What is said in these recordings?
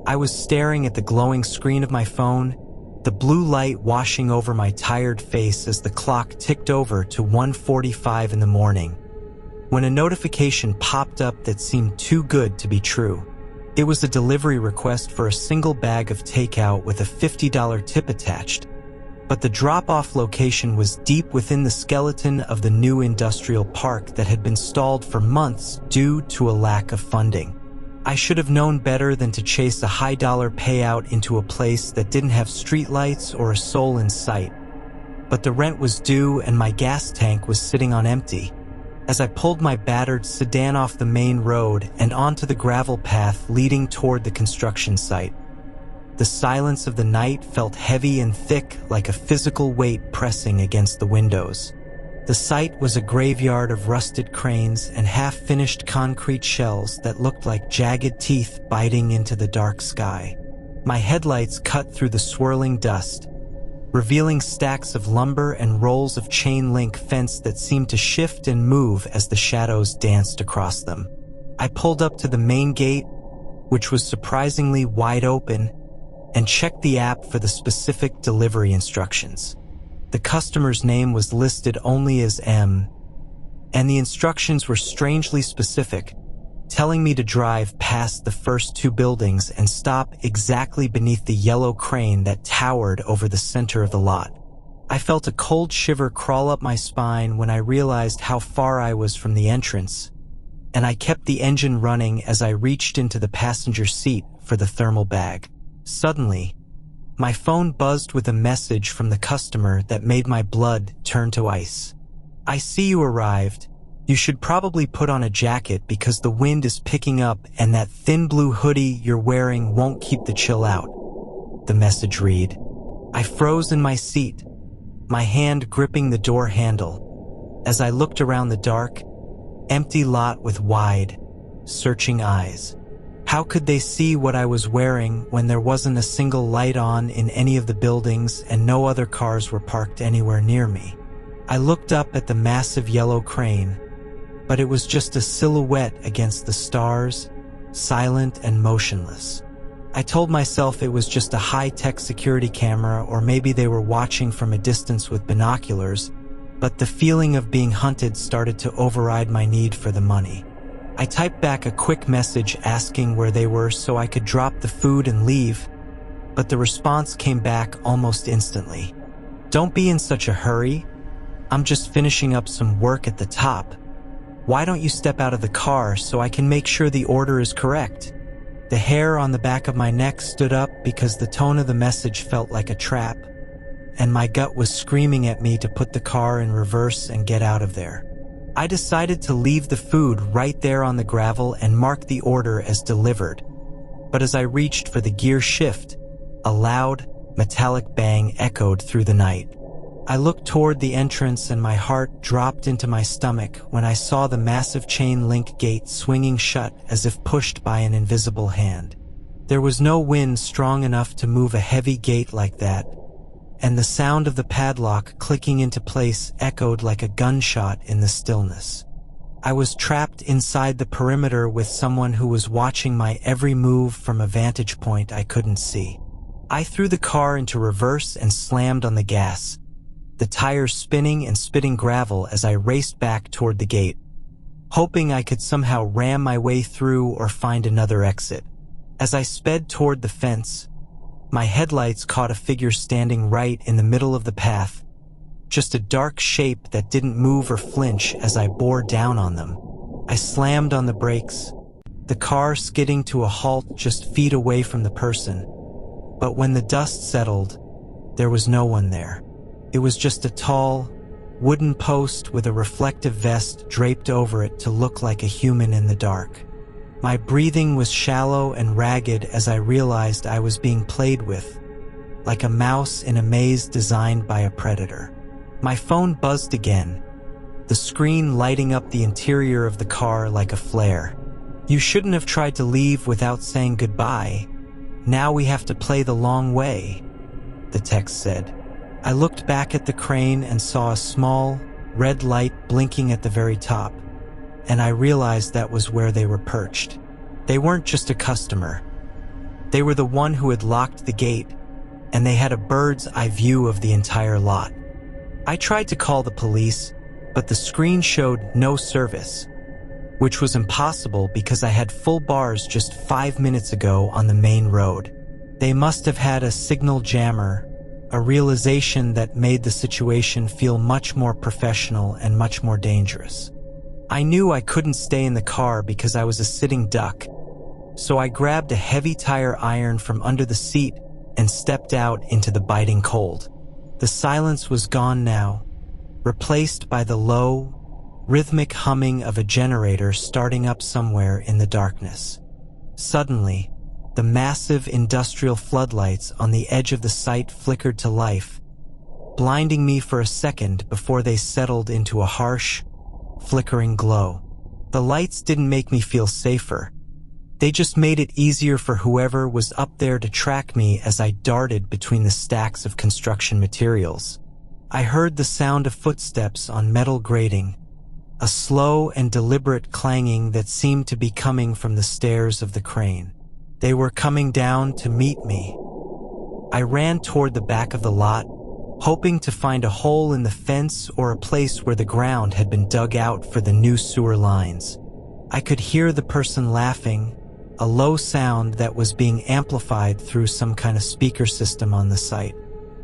I was staring at the glowing screen of my phone, the blue light washing over my tired face as the clock ticked over to 1:45 in the morning, when a notification popped up that seemed too good to be true. It was a delivery request for a single bag of takeout with a $50 tip attached, but the drop-off location was deep within the skeleton of the new industrial park that had been stalled for months due to a lack of funding. I should have known better than to chase a high-dollar payout into a place that didn't have streetlights or a soul in sight. But the rent was due and my gas tank was sitting on empty. As I pulled my battered sedan off the main road and onto the gravel path leading toward the construction site, the silence of the night felt heavy and thick like a physical weight pressing against the windows. The site was a graveyard of rusted cranes and half-finished concrete shells that looked like jagged teeth biting into the dark sky. My headlights cut through the swirling dust, revealing stacks of lumber and rolls of chain-link fence that seemed to shift and move as the shadows danced across them. I pulled up to the main gate, which was surprisingly wide open, and checked the app for the specific delivery instructions. The customer's name was listed only as M, and the instructions were strangely specific, telling me to drive past the first two buildings and stop exactly beneath the yellow crane that towered over the center of the lot. I felt a cold shiver crawl up my spine when I realized how far I was from the entrance, and I kept the engine running as I reached into the passenger seat for the thermal bag. Suddenly, my phone buzzed with a message from the customer that made my blood turn to ice. "I see you arrived. You should probably put on a jacket because the wind is picking up and that thin blue hoodie you're wearing won't keep the chill out," the message read. I froze in my seat, my hand gripping the door handle, as I looked around the dark, empty lot with wide, searching eyes. How could they see what I was wearing when there wasn't a single light on in any of the buildings and no other cars were parked anywhere near me? I looked up at the massive yellow crane, but it was just a silhouette against the stars, silent and motionless. I told myself it was just a high-tech security camera, or maybe they were watching from a distance with binoculars, but the feeling of being hunted started to override my need for the money. I typed back a quick message asking where they were so I could drop the food and leave, but the response came back almost instantly. "Don't be in such a hurry. I'm just finishing up some work at the top. Why don't you step out of the car so I can make sure the order is correct?" The hair on the back of my neck stood up because the tone of the message felt like a trap, and my gut was screaming at me to put the car in reverse and get out of there. I decided to leave the food right there on the gravel and mark the order as delivered, but as I reached for the gear shift, a loud, metallic bang echoed through the night. I looked toward the entrance and my heart dropped into my stomach when I saw the massive chain-link gate swinging shut as if pushed by an invisible hand. There was no wind strong enough to move a heavy gate like that, and the sound of the padlock clicking into place echoed like a gunshot in the stillness. I was trapped inside the perimeter with someone who was watching my every move from a vantage point I couldn't see. I threw the car into reverse and slammed on the gas, the tires spinning and spitting gravel as I raced back toward the gate, hoping I could somehow ram my way through or find another exit. As I sped toward the fence, my headlights caught a figure standing right in the middle of the path, just a dark shape that didn't move or flinch as I bore down on them. I slammed on the brakes, the car skidding to a halt just feet away from the person. But when the dust settled, there was no one there. It was just a tall, wooden post with a reflective vest draped over it to look like a human in the dark. My breathing was shallow and ragged as I realized I was being played with, like a mouse in a maze designed by a predator. My phone buzzed again, the screen lighting up the interior of the car like a flare. "You shouldn't have tried to leave without saying goodbye. Now we have to play the long way," the text said. I looked back at the crane and saw a small, red light blinking at the very top, and I realized that was where they were perched. They weren't just a customer. They were the one who had locked the gate, and they had a bird's eye view of the entire lot. I tried to call the police, but the screen showed no service, which was impossible because I had full bars just 5 minutes ago on the main road. They must have had a signal jammer, a realization that made the situation feel much more professional and much more dangerous. I knew I couldn't stay in the car because I was a sitting duck, so I grabbed a heavy tire iron from under the seat and stepped out into the biting cold. The silence was gone now, replaced by the low, rhythmic humming of a generator starting up somewhere in the darkness. Suddenly, the massive industrial floodlights on the edge of the site flickered to life, blinding me for a second before they settled into a harsh, flickering glow. The lights didn't make me feel safer. They just made it easier for whoever was up there to track me as I darted between the stacks of construction materials. I heard the sound of footsteps on metal grating, a slow and deliberate clanging that seemed to be coming from the stairs of the crane. They were coming down to meet me. I ran toward the back of the lot, hoping to find a hole in the fence or a place where the ground had been dug out for the new sewer lines. I could hear the person laughing, a low sound that was being amplified through some kind of speaker system on the site.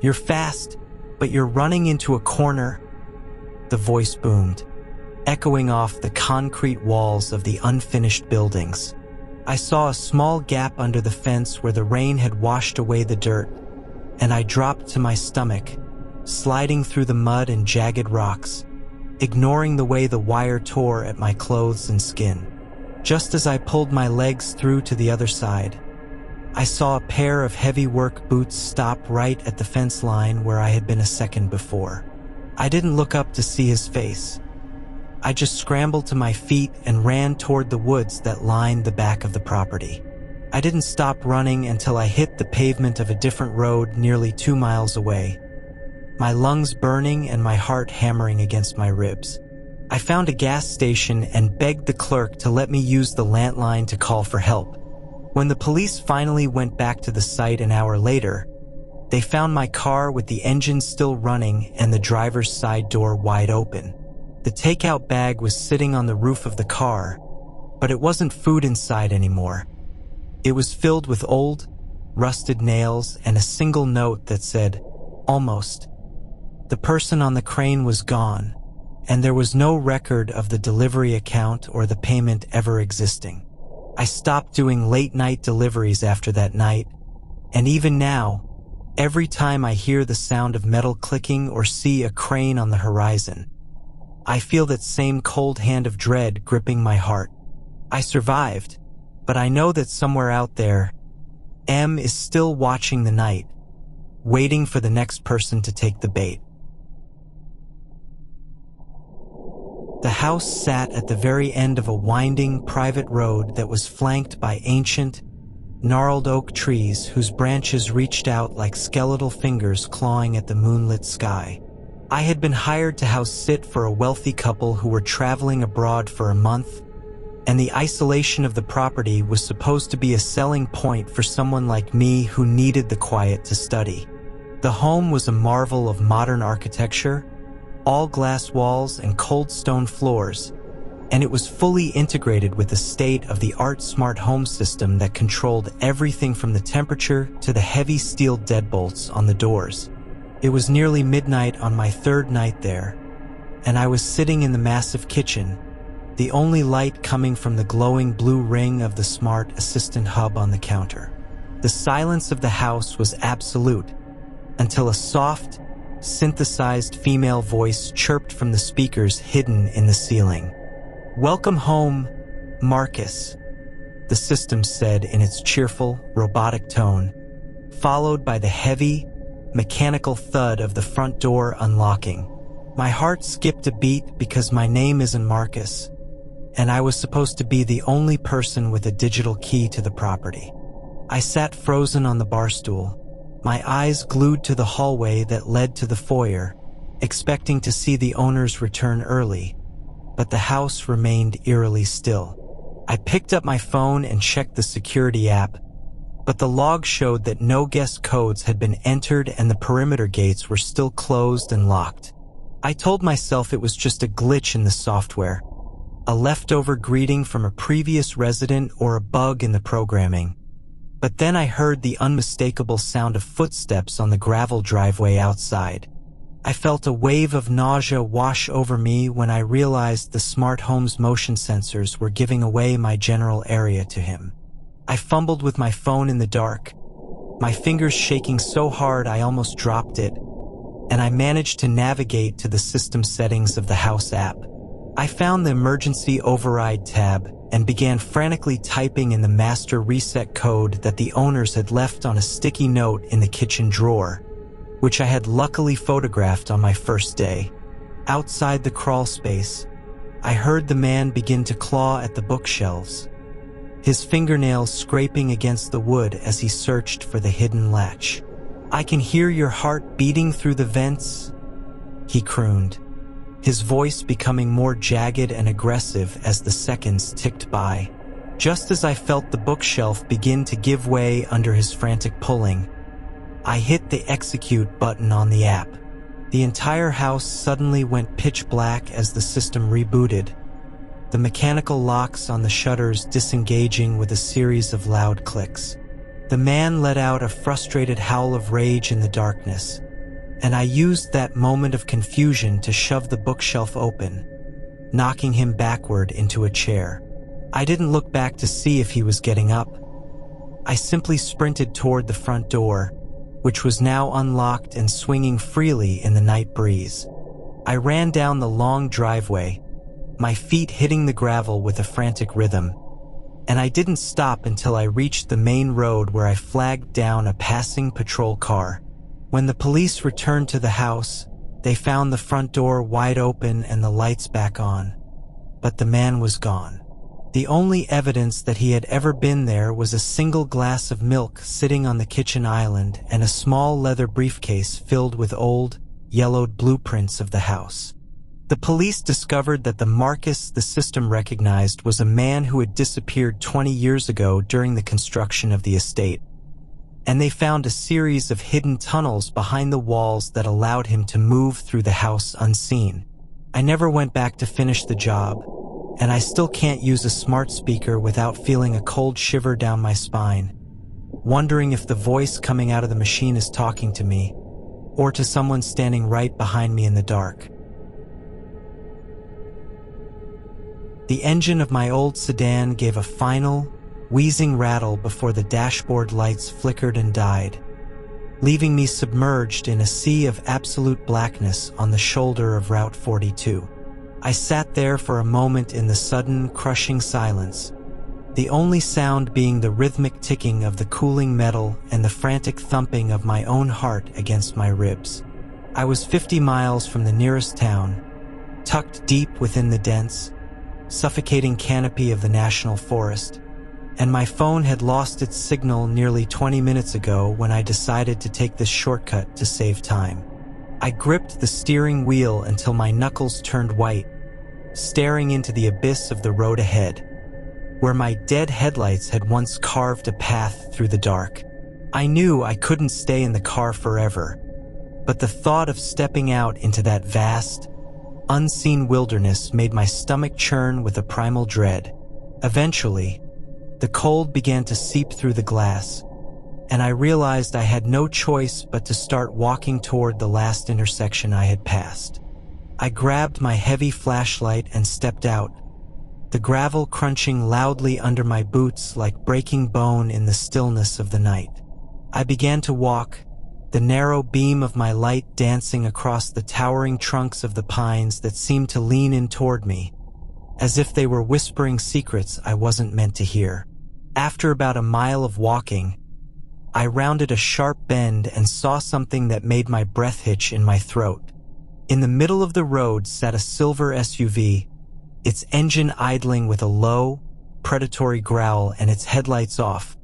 "You're fast, but you're running into a corner," the voice boomed, echoing off the concrete walls of the unfinished buildings. I saw a small gap under the fence where the rain had washed away the dirt, and I dropped to my stomach, sliding through the mud and jagged rocks, ignoring the way the wire tore at my clothes and skin. Just as I pulled my legs through to the other side, I saw a pair of heavy work boots stop right at the fence line where I had been a second before. I didn't look up to see his face. I just scrambled to my feet and ran toward the woods that lined the back of the property. I didn't stop running until I hit the pavement of a different road nearly 2 miles away, my lungs burning and my heart hammering against my ribs. I found a gas station and begged the clerk to let me use the landline to call for help. When the police finally went back to the site an hour later, they found my car with the engine still running and the driver's side door wide open. The takeout bag was sitting on the roof of the car, but it wasn't food inside anymore. It was filled with old, rusted nails and a single note that said, "Almost." The person on the crane was gone, and there was no record of the delivery account or the payment ever existing. I stopped doing late-night deliveries after that night, and even now, every time I hear the sound of metal clicking or see a crane on the horizon, I feel that same cold hand of dread gripping my heart. I survived, but I know that somewhere out there, M is still watching the night, waiting for the next person to take the bait. The house sat at the very end of a winding, private road that was flanked by ancient, gnarled oak trees whose branches reached out like skeletal fingers clawing at the moonlit sky. I had been hired to house sit for a wealthy couple who were traveling abroad for a month, and the isolation of the property was supposed to be a selling point for someone like me who needed the quiet to study. The home was a marvel of modern architecture, all glass walls and cold stone floors, and it was fully integrated with the state-of-the-art smart home system that controlled everything from the temperature to the heavy steel deadbolts on the doors. It was nearly midnight on my third night there, and I was sitting in the massive kitchen, the only light coming from the glowing blue ring of the smart assistant hub on the counter. The silence of the house was absolute, until a soft, synthesized female voice chirped from the speakers hidden in the ceiling. "Welcome home, Marcus," the system said in its cheerful, robotic tone, followed by the heavy, mechanical thud of the front door unlocking. My heart skipped a beat because my name isn't Marcus, and I was supposed to be the only person with a digital key to the property. I sat frozen on the bar stool, my eyes glued to the hallway that led to the foyer, expecting to see the owners return early, but the house remained eerily still. I picked up my phone and checked the security app, but the log showed that no guest codes had been entered and the perimeter gates were still closed and locked. I told myself it was just a glitch in the software, a leftover greeting from a previous resident or a bug in the programming. But then I heard the unmistakable sound of footsteps on the gravel driveway outside. I felt a wave of nausea wash over me when I realized the smart home's motion sensors were giving away my general area to him. I fumbled with my phone in the dark, my fingers shaking so hard I almost dropped it, and I managed to navigate to the system settings of the house app. I found the emergency override tab and began frantically typing in the master reset code that the owners had left on a sticky note in the kitchen drawer, which I had luckily photographed on my first day. Outside the crawl space, I heard the man begin to claw at the bookshelves, his fingernails scraping against the wood as he searched for the hidden latch. "I can hear your heart beating through the vents," he crooned, his voice becoming more jagged and aggressive as the seconds ticked by. Just as I felt the bookshelf begin to give way under his frantic pulling, I hit the execute button on the app. The entire house suddenly went pitch black as the system rebooted, the mechanical locks on the shutters disengaging with a series of loud clicks. The man let out a frustrated howl of rage in the darkness, and I used that moment of confusion to shove the bookshelf open, knocking him backward into a chair. I didn't look back to see if he was getting up. I simply sprinted toward the front door, which was now unlocked and swinging freely in the night breeze. I ran down the long driveway, my feet hitting the gravel with a frantic rhythm, and I didn't stop until I reached the main road where I flagged down a passing patrol car. When the police returned to the house, they found the front door wide open and the lights back on, but the man was gone. The only evidence that he had ever been there was a single glass of milk sitting on the kitchen island and a small leather briefcase filled with old, yellowed blueprints of the house. The police discovered that the Marcus the system recognized was a man who had disappeared 20 years ago during the construction of the estate, and they found a series of hidden tunnels behind the walls that allowed him to move through the house unseen. I never went back to finish the job, and I still can't use a smart speaker without feeling a cold shiver down my spine, wondering if the voice coming out of the machine is talking to me, or to someone standing right behind me in the dark. The engine of my old sedan gave a final, wheezing rattle before the dashboard lights flickered and died, leaving me submerged in a sea of absolute blackness on the shoulder of Route 42. I sat there for a moment in the sudden, crushing silence, the only sound being the rhythmic ticking of the cooling metal and the frantic thumping of my own heart against my ribs. I was 50 miles from the nearest town, tucked deep within the dense, suffocating canopy of the national forest, and my phone had lost its signal nearly 20 minutes ago when I decided to take this shortcut to save time. I gripped the steering wheel until my knuckles turned white, staring into the abyss of the road ahead, where my dead headlights had once carved a path through the dark. I knew I couldn't stay in the car forever, but the thought of stepping out into that vast, unseen wilderness made my stomach churn with a primal dread. Eventually, the cold began to seep through the glass, and I realized I had no choice but to start walking toward the last intersection I had passed. I grabbed my heavy flashlight and stepped out, the gravel crunching loudly under my boots like breaking bone in the stillness of the night. I began to walk, the narrow beam of my light dancing across the towering trunks of the pines that seemed to lean in toward me, as if they were whispering secrets I wasn't meant to hear. After about a mile of walking, I rounded a sharp bend and saw something that made my breath hitch in my throat. In the middle of the road sat a silver SUV, its engine idling with a low, predatory growl and its headlights off,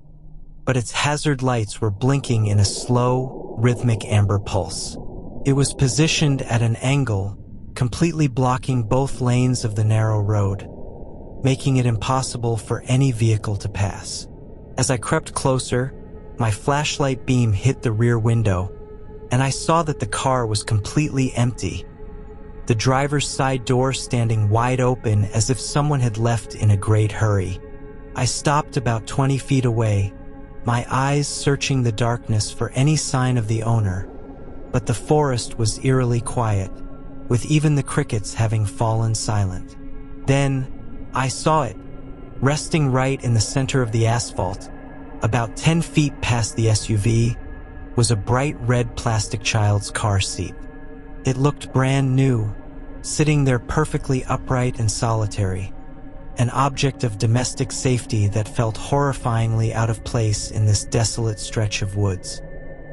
but its hazard lights were blinking in a slow, rhythmic amber pulse. It was positioned at an angle, completely blocking both lanes of the narrow road, making it impossible for any vehicle to pass. As I crept closer, My flashlight beam hit the rear window, and I saw that the car was completely empty. The driver's side door standing wide open as if someone had left in a great hurry. I stopped about 20 feet away, my eyes searching the darkness for any sign of the owner, but the forest was eerily quiet, with even the crickets having fallen silent. Then, I saw it, resting right in the center of the asphalt, about 10 feet past the SUV, was a bright red plastic child's car seat. It looked brand new, sitting there perfectly upright and solitary, an object of domestic safety that felt horrifyingly out of place in this desolate stretch of woods.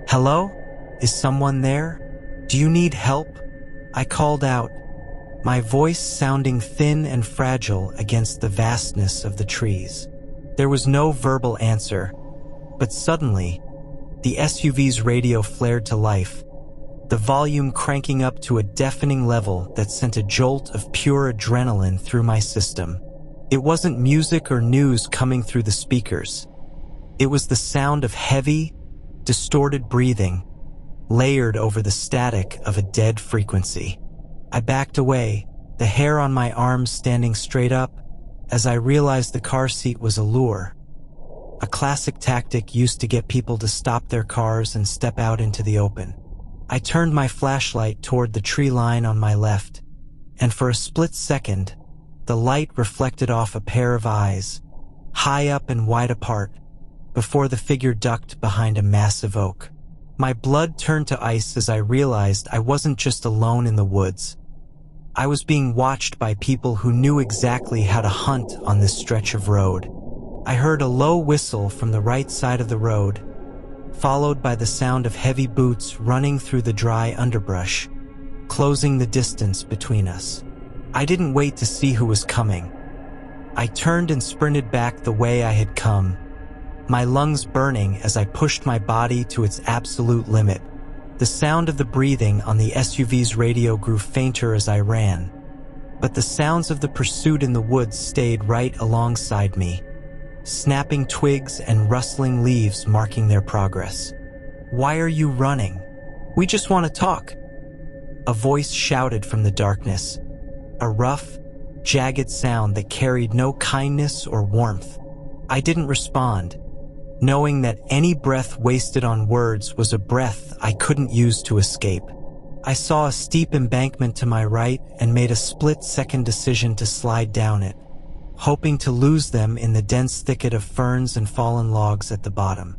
"Hello? Is someone there? Do you need help?" I called out, my voice sounding thin and fragile against the vastness of the trees. There was no verbal answer, but suddenly, the SUV's radio flared to life, the volume cranking up to a deafening level that sent a jolt of pure adrenaline through my system. It wasn't music or news coming through the speakers. It was the sound of heavy, distorted breathing, layered over the static of a dead frequency. I backed away, the hair on my arms standing straight up, as I realized the car seat was a lure. A classic tactic used to get people to stop their cars and step out into the open. I turned my flashlight toward the tree line on my left, and for a split second, the light reflected off a pair of eyes, high up and wide apart, before the figure ducked behind a massive oak. My blood turned to ice as I realized I wasn't just alone in the woods. I was being watched by people who knew exactly how to hunt on this stretch of road. I heard a low whistle from the right side of the road, followed by the sound of heavy boots running through the dry underbrush, closing the distance between us. I didn't wait to see who was coming. I turned and sprinted back the way I had come, my lungs burning as I pushed my body to its absolute limit. The sound of the breathing on the SUV's radio grew fainter as I ran, but the sounds of the pursuit in the woods stayed right alongside me, snapping twigs and rustling leaves marking their progress. "Why are you running? We just want to talk," a voice shouted from the darkness, a rough, jagged sound that carried no kindness or warmth. I didn't respond, knowing that any breath wasted on words was a breath I couldn't use to escape. I saw a steep embankment to my right and made a split-second decision to slide down it, hoping to lose them in the dense thicket of ferns and fallen logs at the bottom.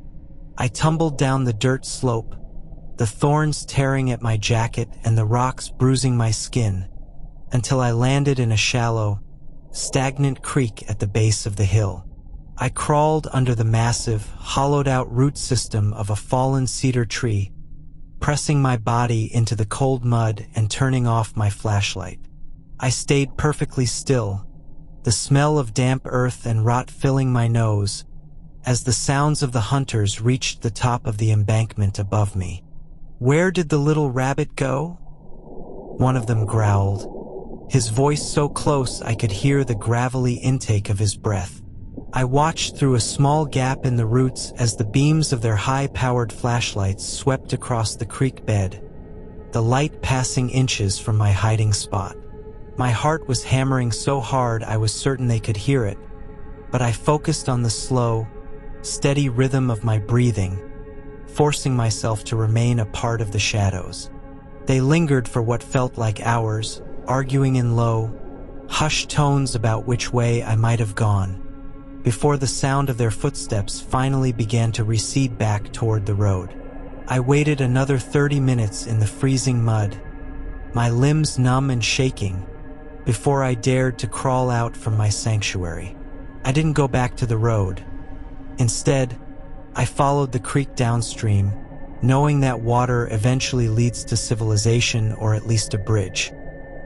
I tumbled down the dirt slope, the thorns tearing at my jacket and the rocks bruising my skin, until I landed in a shallow, stagnant creek at the base of the hill. I crawled under the massive, hollowed-out root system of a fallen cedar tree, pressing my body into the cold mud and turning off my flashlight. I stayed perfectly still, the smell of damp earth and rot filling my nose, as the sounds of the hunters reached the top of the embankment above me. "Where did the little rabbit go?" one of them growled, his voice so close I could hear the gravelly intake of his breath. I watched through a small gap in the roots as the beams of their high-powered flashlights swept across the creek bed, the light passing inches from my hiding spot. My heart was hammering so hard I was certain they could hear it, but I focused on the slow, steady rhythm of my breathing, forcing myself to remain a part of the shadows. They lingered for what felt like hours, arguing in low, hushed tones about which way I might have gone, before the sound of their footsteps finally began to recede back toward the road. I waited another 30 minutes in the freezing mud, my limbs numb and shaking, before I dared to crawl out from my sanctuary. I didn't go back to the road. Instead, I followed the creek downstream, knowing that water eventually leads to civilization or at least a bridge.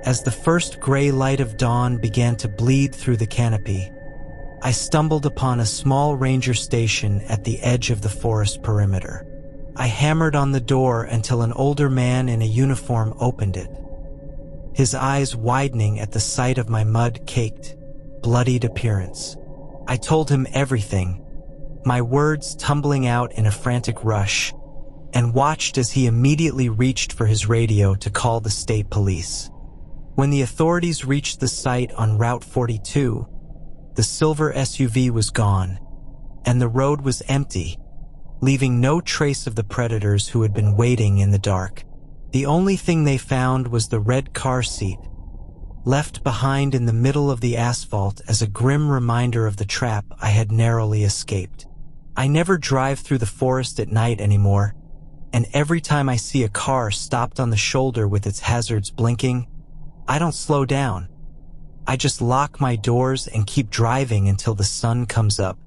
As the first gray light of dawn began to bleed through the canopy, I stumbled upon a small ranger station at the edge of the forest perimeter. I hammered on the door until an older man in a uniform opened it, his eyes widening at the sight of my mud-caked, bloodied appearance. I told him everything, my words tumbling out in a frantic rush, and watched as he immediately reached for his radio to call the state police. When the authorities reached the site on Route 42, the silver SUV was gone, and the road was empty, leaving no trace of the predators who had been waiting in the dark. The only thing they found was the red car seat, left behind in the middle of the asphalt as a grim reminder of the trap I had narrowly escaped. I never drive through the forest at night anymore, and every time I see a car stopped on the shoulder with its hazards blinking, I don't slow down. I just lock my doors and keep driving until the sun comes up.